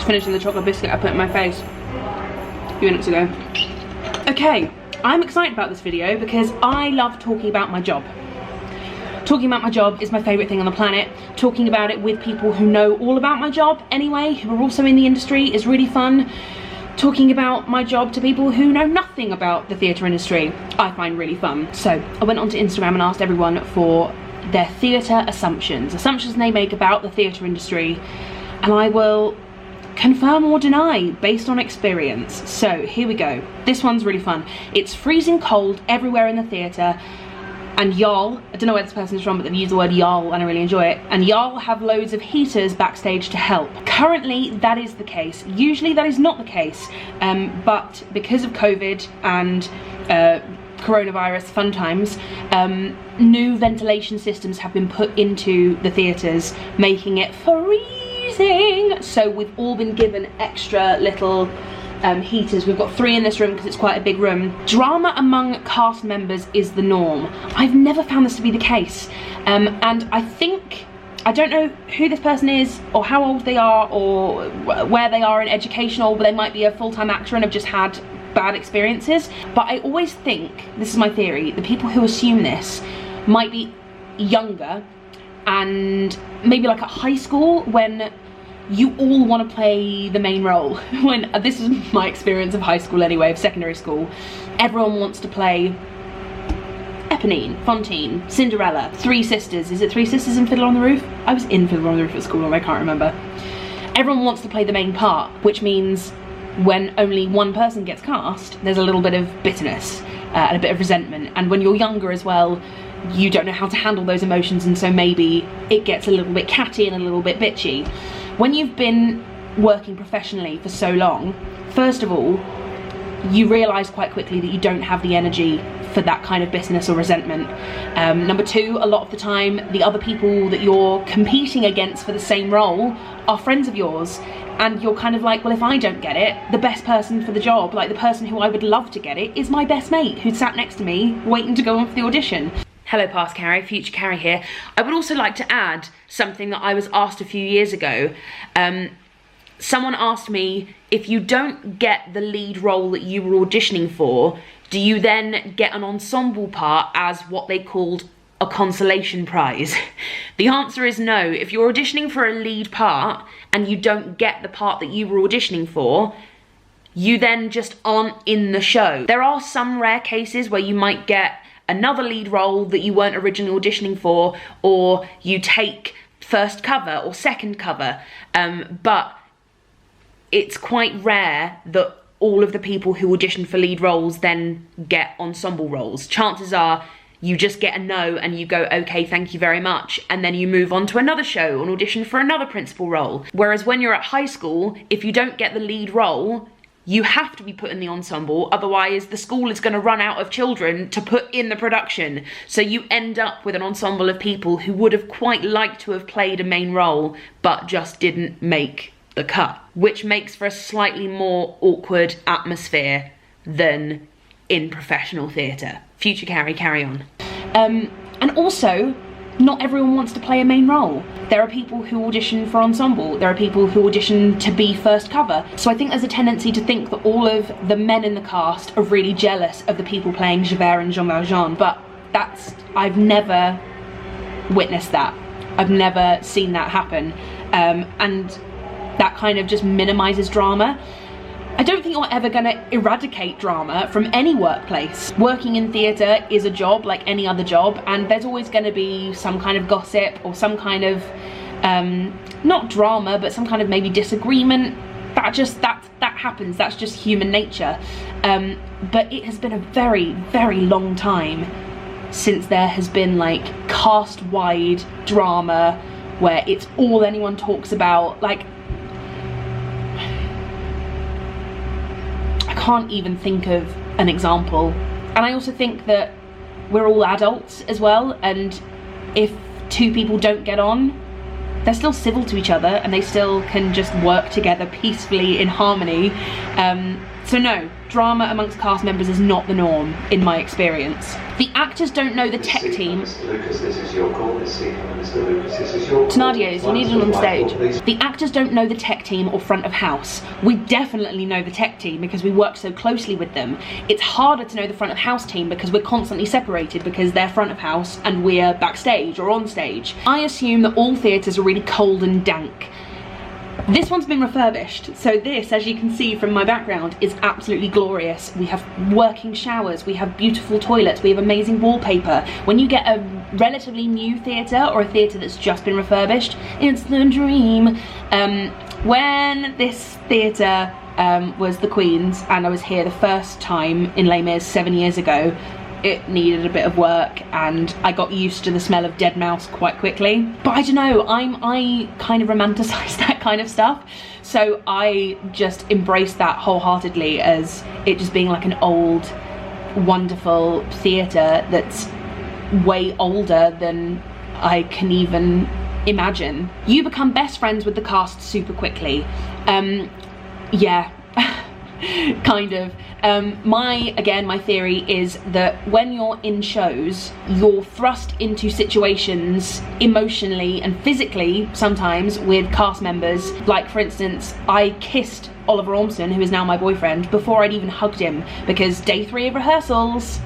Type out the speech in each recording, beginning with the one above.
Just finishing the chocolate biscuit I put in my face a few minutes ago. Okay, I'm excited about this video because I love talking about my job. Talking about my job is my favourite thing on the planet. Talking about it with people who know all about my job anyway, who are also in the industry, is really fun. Talking about my job to people who know nothing about the theatre industry, I find really fun. So I went onto Instagram and asked everyone for their theatre assumptions they make about the theatre industry, and I will confirm or deny based on experience. So here we go. This one's really fun. It's freezing cold everywhere in the theatre, and y'all, I don't know where this person's from, but they've used the word y'all and I really enjoy it, and y'all have loads of heaters backstage to help. Currently that is the case. Usually that is not the case, but because of COVID and coronavirus fun times, new ventilation systems have been put into the theatres, making it freezing. So we've all been given extra little heaters. We've got 3 in this room because it's quite a big room. Drama among cast members is the norm. I've never found this to be the case, and I think, I don't know who this person is or how old they are or where they are in education, or they might be a full-time actor and have just had bad experiences, but I always think, this is my theory, the people who assume this might be younger and maybe like at high school when you all want to play the main role. When this is my experience of high school anyway, of secondary school, everyone wants to play Eponine, Fantine, Cinderella, 3 Sisters. Is it 3 Sisters in Fiddler on the Roof? I was in Fiddler on the Roof at school and I can't remember. Everyone wants to play the main part, which means when only one person gets cast, there's a little bit of bitterness and a bit of resentment, and when you're younger as well, you don't know how to handle those emotions, and so maybe it gets a little bit catty and a little bit bitchy. When you've been working professionally for so long, first of all, you realise quite quickly that you don't have the energy for that kind of bitterness or resentment. Number 2, a lot of the time, the other people that you're competing against for the same role are friends of yours, and you're kind of like, well, if I don't get it, the best person for the job, like the person who I would love to get it, is my best mate who sat next to me waiting to go on for the audition. Hello past Carrie, future Carrie here. I would also like to add something that I was asked a few years ago. Someone asked me, if you don't get the lead role that you were auditioning for, do you then get an ensemble part as what they called a consolation prize? The answer is no. If you're auditioning for a lead part and you don't get the part that you were auditioning for, you then just aren't in the show. There are some rare cases where you might get another lead role that you weren't originally auditioning for, or you take first cover or second cover, but it's quite rare that all of the people who audition for lead roles then get ensemble roles. Chances are you just get a no and you go, okay, thank you very much, and then you move on to another show and audition for another principal role. Whereas when you're at high school, if you don't get the lead role, you have to be put in the ensemble, otherwise the school is going to run out of children to put in the production. So you end up with an ensemble of people who would have quite liked to have played a main role, but just didn't make the cut, which makes for a slightly more awkward atmosphere than in professional theatre. Future Carrie, carry on. And also, not everyone wants to play a main role. There are people who audition for ensemble, there are people who audition to be first cover. So I think there's a tendency to think that all of the men in the cast are really jealous of the people playing Javert and Jean Valjean, but I've never witnessed that. I've never seen that happen. And that kind of just minimises drama. I don't think you're ever going to eradicate drama from any workplace. Working in theatre is a job like any other job, and there's always going to be some kind of gossip or some kind of, not drama, but some kind of maybe disagreement. That happens, that's just human nature. But it has been a very, very long time since there has been like cast-wide drama where it's all anyone talks about. Like, I can't even think of an example. And I also think that we're all adults as well, and if 2 people don't get on, they're still civil to each other and they still can just work together peacefully in harmony. So no, drama amongst cast members is not the norm, in my experience. The actors don't know the tech team. Mr. Lucas, this is your call. Mr. Lucas, this is your call. Tenardiers, you need it on stage. The actors don't know the tech team or front of house. We definitely know the tech team because we work so closely with them. It's harder to know the front of house team because we're constantly separated because they're front of house and we're backstage or on stage. I assume that all theatres are really cold and dank. This one's been refurbished, so this, as you can see from my background, is absolutely glorious. We have working showers, we have beautiful toilets, we have amazing wallpaper. When you get a relatively new theatre or a theatre that's just been refurbished, it's the dream. When this theatre was the Queen's and I was here the first time in Les Mis 7 years ago, it needed a bit of work and I got used to the smell of dead mouse quite quickly. But I don't know, I kind of romanticize that kind of stuff. So I just embraced that wholeheartedly as it just being like an old, wonderful theatre that's way older than I can even imagine. You become best friends with the cast super quickly. Yeah. Kind of. My theory is that when you're in shows, you're thrust into situations emotionally and physically sometimes with cast members. Like, for instance, I kissed Oliver Ormston, who is now my boyfriend, before I'd even hugged him, because day 3 of rehearsals,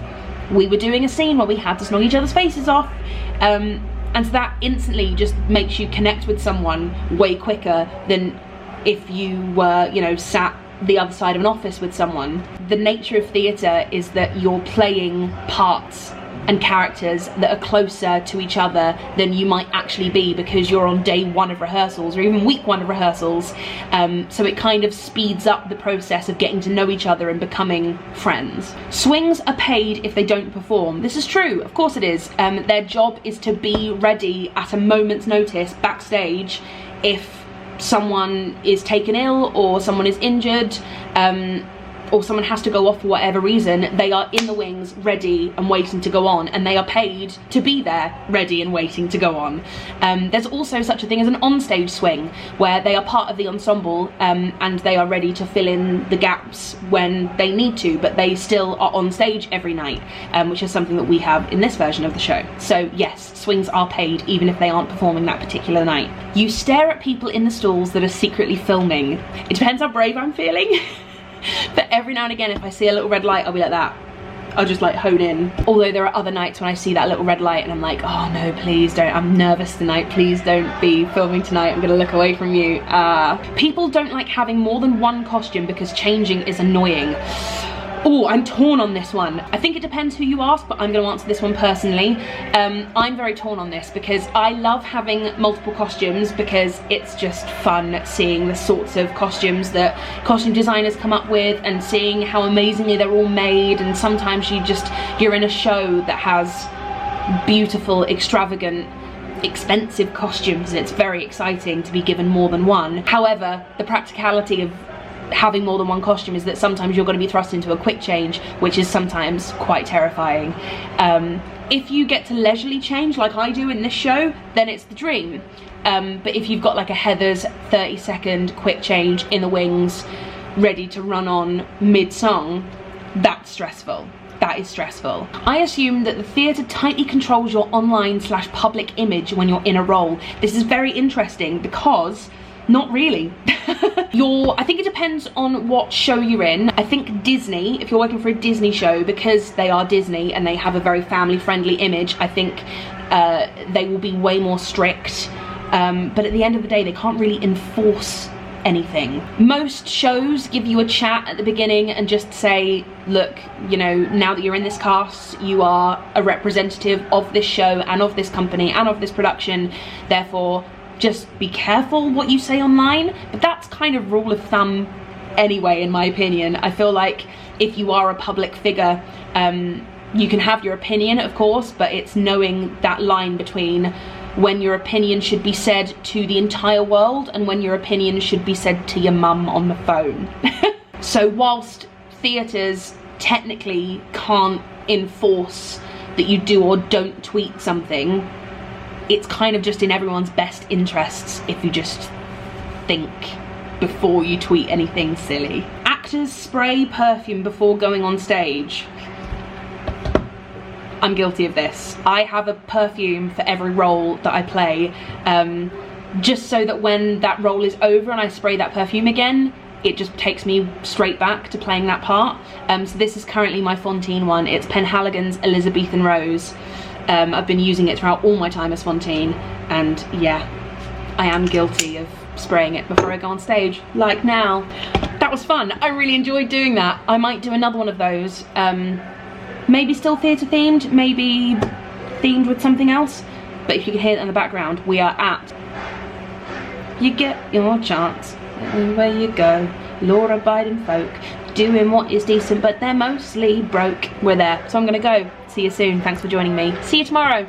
we were doing a scene where we had to snog each other's faces off. And so that instantly just makes you connect with someone way quicker than if you were, you know, sat the other side of an office with someone. The nature of theatre is that you're playing parts and characters that are closer to each other than you might actually be because you're on day 1 of rehearsals or even week 1 of rehearsals. So it kind of speeds up the process of getting to know each other and becoming friends. Swings are paid if they don't perform. This is true, of course it is. Their job is to be ready at a moment's notice backstage if someone is taken ill or someone is injured, or someone has to go off for whatever reason. They are in the wings ready and waiting to go on, and they are paid to be there ready and waiting to go on. There's also such a thing as an onstage swing where they are part of the ensemble and they are ready to fill in the gaps when they need to, but they still are on stage every night, which is something that we have in this version of the show. So yes, swings are paid even if they aren't performing that particular night. You stare at people in the stalls that are secretly filming. It depends how brave I'm feeling. But every now and again, if I see a little red light, I'll be like that. I'll just like hone in. Although there are other nights when I see that little red light and I'm like, oh no, please don't, I'm nervous tonight, please don't be filming tonight, I'm gonna look away from you. People don't like having more than one costume because changing is annoying. Oh, I'm torn on this one. I think it depends who you ask, but I'm going to answer this one personally. I'm very torn on this because I love having multiple costumes because it's just fun seeing the sorts of costumes that costume designers come up with and seeing how amazingly they're all made, and sometimes you're in a show that has beautiful, extravagant, expensive costumes and it's very exciting to be given more than one. However, the practicality of having more than one costume is that sometimes you're going to be thrust into a quick change, which is sometimes quite terrifying. If you get to leisurely change like I do in this show, then it's the dream. But if you've got like a Heather's 30-second quick change in the wings ready to run on mid-song, that's stressful. That is stressful. I assume that the theatre tightly controls your online/public image when you're in a role. This is very interesting because not really. I think it depends on what show you're in. I think Disney, if you're working for a Disney show, because they are Disney and they have a very family-friendly image, I think they will be way more strict. But at the end of the day, they can't really enforce anything. Most shows give you a chat at the beginning and just say, look, you know, now that you're in this cast, you are a representative of this show and of this company and of this production, therefore just be careful what you say online. But that's kind of rule of thumb anyway, in my opinion. I feel like if you are a public figure, you can have your opinion, of course, but it's knowing that line between when your opinion should be said to the entire world and when your opinion should be said to your mum on the phone. So whilst theatres technically can't enforce that you do or don't tweet something, it's kind of just in everyone's best interests if you just think before you tweet anything silly. actors spray perfume before going on stage. I'm guilty of this. I have a perfume for every role that I play, just so that when that role is over and I spray that perfume again, it just takes me straight back to playing that part. So this is currently my Fontaine one. It's Penhaligon's Elizabethan Rose. I've been using it throughout all my time as Fontaine, and yeah, I am guilty of spraying it before I go on stage, like now. That was fun. I really enjoyed doing that. I might do another one of those. Maybe still theatre themed, maybe themed with something else. But if you can hear it in the background, we are at You Get Your Chance, everywhere you go, law-abiding folk, doing what is decent, but they're mostly broke. We're there. So I'm gonna go. See you soon. Thanks for joining me. See you tomorrow.